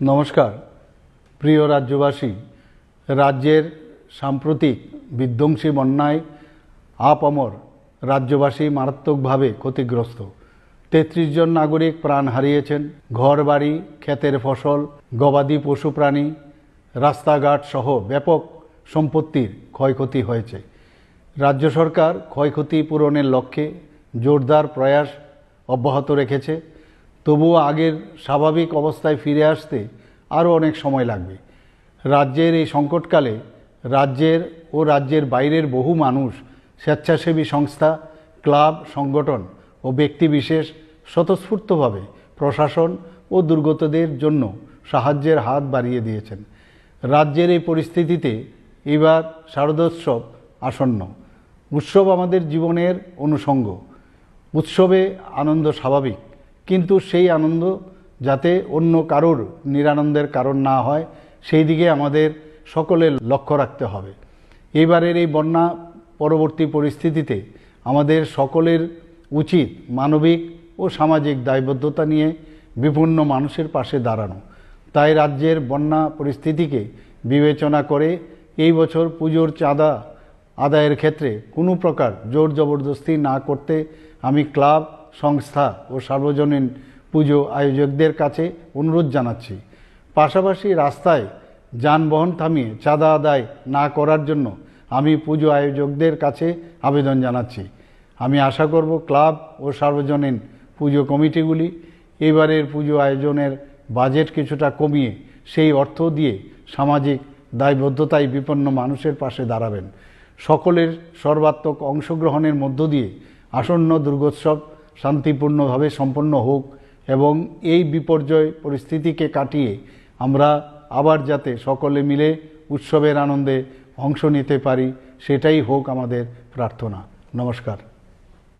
নমস্কার প্রিয় রাজ্যবাসী। রাজ্যের সাম্প্রতিক বিধ্বংসী বন্যায় আপামর রাজ্যবাসী মারাত্মকভাবে ক্ষতিগ্রস্ত। ৩৩ জন নাগরিক প্রাণ হারিয়েছেন। ঘরবাড়ি, ক্ষেতের ফসল, গবাদি পশু প্রাণী, রাস্তাঘাট সহ ব্যাপক সম্পত্তির ক্ষয়ক্ষতি হয়েছে। রাজ্য সরকার ক্ষয়ক্ষতি পূরণের লক্ষ্যে জোরদার প্রয়াস অব্যাহত রেখেছে। তবুও আগের স্বাভাবিক অবস্থায় ফিরে আসতে আরও অনেক সময় লাগবে। রাজ্যের এই সংকটকালে রাজ্যের বাইরের বহু মানুষ, স্বেচ্ছাসেবী সংস্থা, ক্লাব, সংগঠন ও ব্যক্তিবিশেষ স্বতঃস্ফূর্তভাবে প্রশাসন ও দুর্গতদের জন্য সাহায্যের হাত বাড়িয়ে দিয়েছেন। রাজ্যের এই পরিস্থিতিতে এবার শারদোৎসব আসন্ন। উৎসব আমাদের জীবনের অনুষঙ্গ। উৎসবে আনন্দ স্বাভাবিক, কিন্তু সেই আনন্দ যাতে অন্য কারোর নিরানন্দের কারণ না হয়, সেই দিকে আমাদের সকলের লক্ষ্য রাখতে হবে। এবারের এই বন্যা পরবর্তী পরিস্থিতিতে আমাদের সকলের উচিত মানবিক ও সামাজিক দায়বদ্ধতা নিয়ে বিপন্ন মানুষের পাশে দাঁড়ানো। তাই রাজ্যের বন্যা পরিস্থিতিকে বিবেচনা করে এই বছর পুজোর চাঁদা আদায়ের ক্ষেত্রে কোনো প্রকার জোর জবরদস্তি না করতে আমি ক্লাব, সংস্থা ও সার্বজনীন পুজো আয়োজকদের কাছে অনুরোধ জানাচ্ছি। পাশাপাশি রাস্তায় যানবাহন থামিয়ে চাঁদা আদায় না করার জন্য আমি পুজো আয়োজকদের কাছে আবেদন জানাচ্ছি। আমি আশা করব ক্লাব ও সার্বজনীন পুজো কমিটিগুলি এবারের পুজো আয়োজনের বাজেট কিছুটা কমিয়ে সেই অর্থ দিয়ে সামাজিক দায়বদ্ধতায় বিপন্ন মানুষের পাশে দাঁড়াবেন। সকলের সর্বাত্মক অংশগ্রহণের মধ্য দিয়ে আসন্ন দুর্গোৎসব শান্তিপূর্ণভাবে সম্পন্ন হোক এবং এই বিপর্যয় পরিস্থিতিকে কাটিয়ে আমরা আবার যাতে সকলে মিলে উৎসবের আনন্দে অংশ নিতে পারি, সেটাই হোক আমাদের প্রার্থনা। নমস্কার।